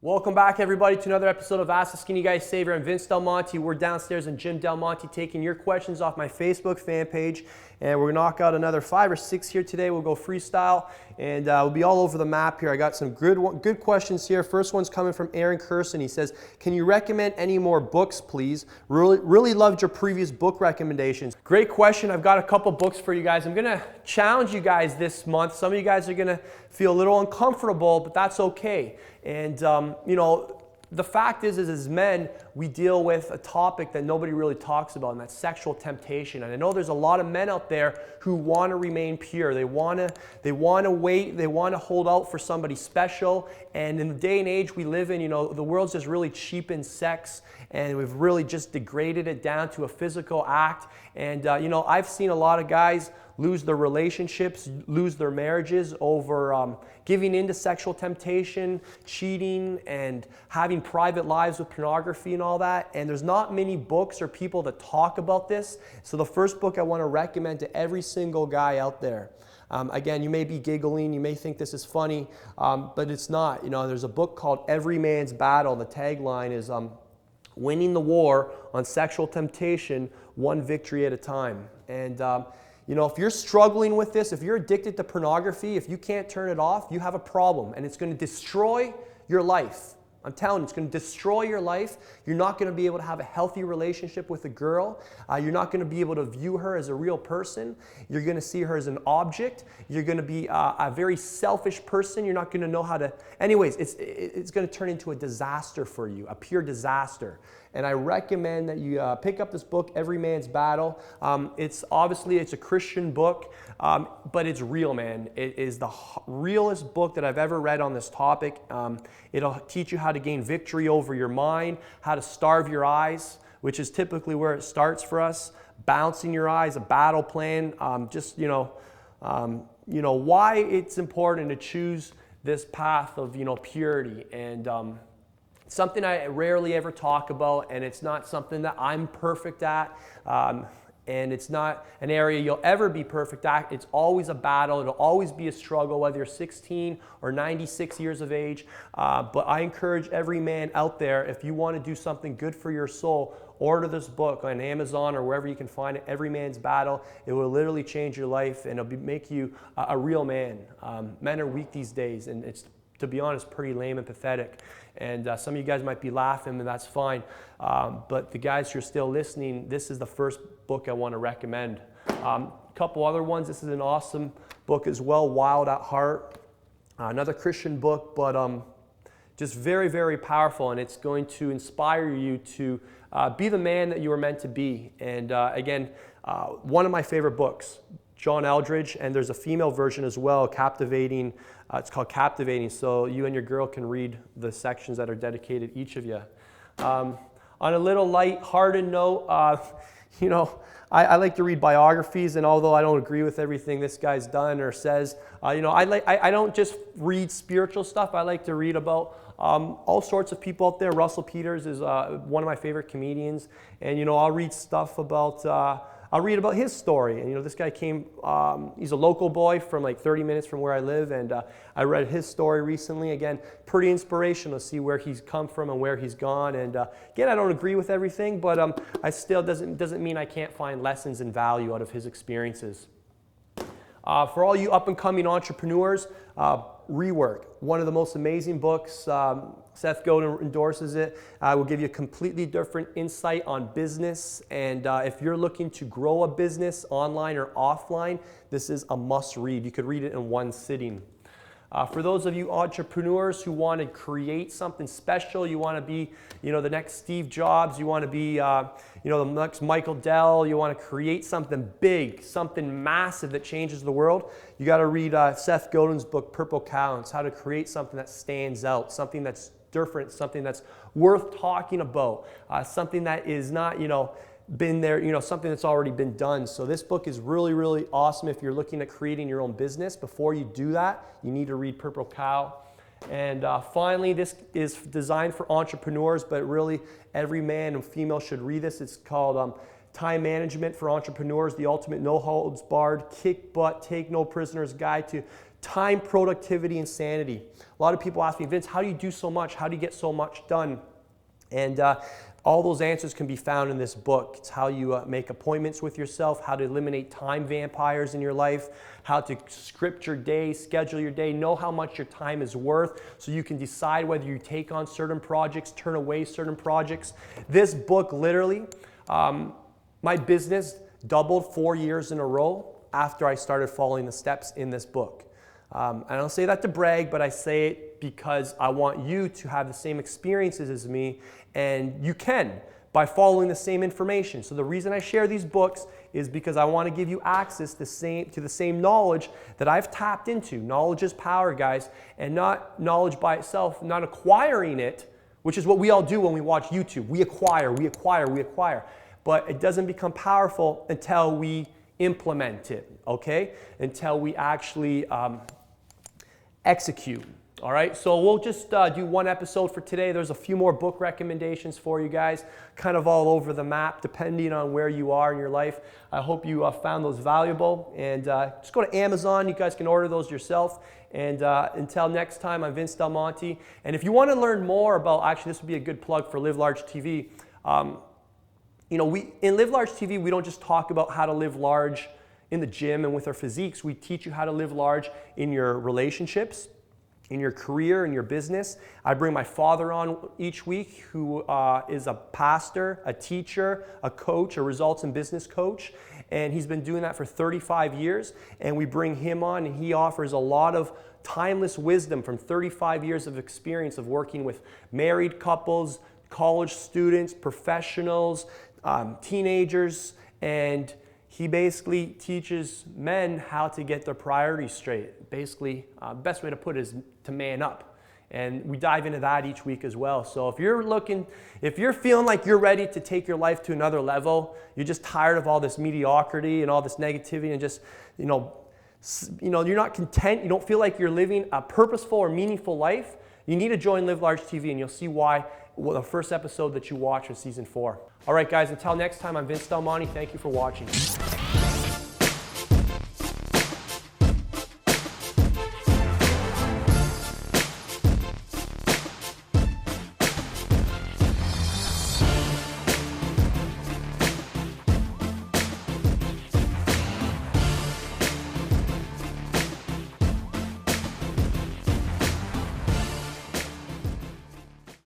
Welcome back, everybody, to another episode of Ask the Skinny Guy Savior. I'm Vince Del Monte. We're downstairs in Gym Del Monte taking your questions off my Facebook fan page. And we're going to knock out another 5 or 6 here today. We'll go freestyle, and we'll be all over the map here. I got some good questions here. First one's coming from Aaron Curson. He says, can you recommend any more books, please? Really loved your previous book recommendations. Great question. I've got a couple books for you guys. I'm going to challenge you guys this month. Some of you guys are going to feel a little uncomfortable, but that's okay. And, you know, the fact is as men, we deal with a topic that nobody really talks about, and that's sexual temptation. And I know there's a lot of men out there who want to remain pure. They want to wait. They want to hold out for somebody special. And in the day and age we live in, you know, the world's just really cheapened sex, and we've really just degraded it down to a physical act. And, you know, I've seen a lot of guys lose their relationships, lose their marriages over giving into sexual temptation, cheating, and having private lives with pornography and all that. And there's not many books or people that talk about this. So the first book I want to recommend to every single guy out there. Again, you may be giggling, you may think this is funny, but it's not. You know, there's a book called Every Man's Battle. The tagline is winning the war on sexual temptation, one victory at a time. And you know, if you're struggling with this, if you're addicted to pornography, if you can't turn it off, you have a problem, and it's going to destroy your life. I'm telling you, it's going to destroy your life. You're not going to be able to have a healthy relationship with a girl. You're not going to be able to view her as a real person. You're going to see her as an object. You're going to be a very selfish person. You're not going to know how to... Anyways, it's going to turn into a disaster for you, a pure disaster. And I recommend that you pick up this book, Every Man's Battle. It's a Christian book, but it's real, man. It is the realest book that I've ever read on this topic. It'll teach you how to gain victory over your mind, how to starve your eyes, which is typically where it starts for us. Bouncing your eyes, a battle plan. You know why it's important to choose this path of purity, and something I rarely ever talk about, and it's not something that I'm perfect at. And it's not an area you'll ever be perfect at. It's always a battle. It'll always be a struggle, whether you're 16 or 96 years of age. But I encourage every man out there, if you want to do something good for your soul, order this book on Amazon or wherever you can find it, Every Man's Battle. It will literally change your life, and it'll make you a real man. Men are weak these days, and it's, to be honest, pretty lame and pathetic. And some of you guys might be laughing, and that's fine. But the guys who are still listening, this is the first book I want to recommend. A couple other ones. This is an awesome book as well, Wild at Heart. Another Christian book, but just very, very powerful. And it's going to inspire you to be the man that you were meant to be. And again, one of my favorite books, John Eldridge, and there's a female version as well, Captivating. It's called Captivating, so you and your girl can read the sections that are dedicated, each of you. On a little light-hearted note, you know, I like to read biographies, and although I don't agree with everything this guy's done or says, you know, I don't just read spiritual stuff. I like to read about all sorts of people out there. Russell Peters is one of my favorite comedians, and you know, I'll read stuff about. I'll read about his story, and you know, this guy came, he's a local boy from like 30 minutes from where I live, and I read his story recently. Again, pretty inspirational to see where he's come from and where he's gone. And again, I don't agree with everything, but I still doesn't mean I can't find lessons and value out of his experiences. For all you up-and-coming entrepreneurs, Rework, one of the most amazing books. Seth Godin endorses it. Will give you a completely different insight on business. And if you're looking to grow a business online or offline, this is a must read. You could read it in one sitting. For those of you entrepreneurs who want to create something special, you want to be, you know, the next Steve Jobs, you want to be, you know, the next Michael Dell, you want to create something big, something massive that changes the world, you got to read Seth Godin's book, Purple Cow. It's how to create something that stands out, something that's different, something that's worth talking about, something that is not, you know, been there, you know, something that's already been done. So this book is really, really awesome if you're looking at creating your own business. Before you do that, you need to read Purple Cow. And finally, this is designed for entrepreneurs, but really every man and female should read this. It's called Time Management for Entrepreneurs, the Ultimate No Holds Barred, Kick Butt, Take No Prisoners Guide to time, productivity, and sanity. A lot of people ask me, Vince, how do you do so much? How do you get so much done? And all those answers can be found in this book. It's how you make appointments with yourself, how to eliminate time vampires in your life, how to script your day, schedule your day, know how much your time is worth so you can decide whether you take on certain projects, turn away certain projects. This book literally, my business doubled 4 years in a row after I started following the steps in this book. I don't say that to brag, but I say it because I want you to have the same experiences as me, and you can by following the same information. So the reason I share these books is because I want to give you access to the same knowledge that I've tapped into. Knowledge is power, guys, and not knowledge by itself, not acquiring it, which is what we all do when we watch YouTube. We acquire, we acquire, we acquire. But it doesn't become powerful until we implement it, okay? Until we actually execute. All right, so we'll just do one episode for today. There's a few more book recommendations for you guys, kind of all over the map, depending on where you are in your life. I hope you found those valuable. And just go to Amazon. You guys can order those yourself. And until next time, I'm Vince Del Monte. And if you want to learn more about, actually, this would be a good plug for Live Large TV. You know, in Live Large TV, we don't just talk about how to live large in the gym and with our physiques. We teach you how to live large in your relationships, in your career, in your business. I bring my father on each week, who is a pastor, a teacher, a coach, a results and business coach. And he's been doing that for 35 years. And we bring him on, and he offers a lot of timeless wisdom from 35 years of experience of working with married couples, college students, professionals, teenagers, and he basically teaches men how to get their priorities straight. Basically, the best way to put it is to man up. And we dive into that each week as well. So if you're feeling like you're ready to take your life to another level, you're just tired of all this mediocrity and all this negativity and just, you're not content, you don't feel like you're living a purposeful or meaningful life, you need to join Live Large TV, and you'll see why the first episode that you watch was season 4. All right, guys, until next time, I'm Vince Del Monte. Thank you for watching.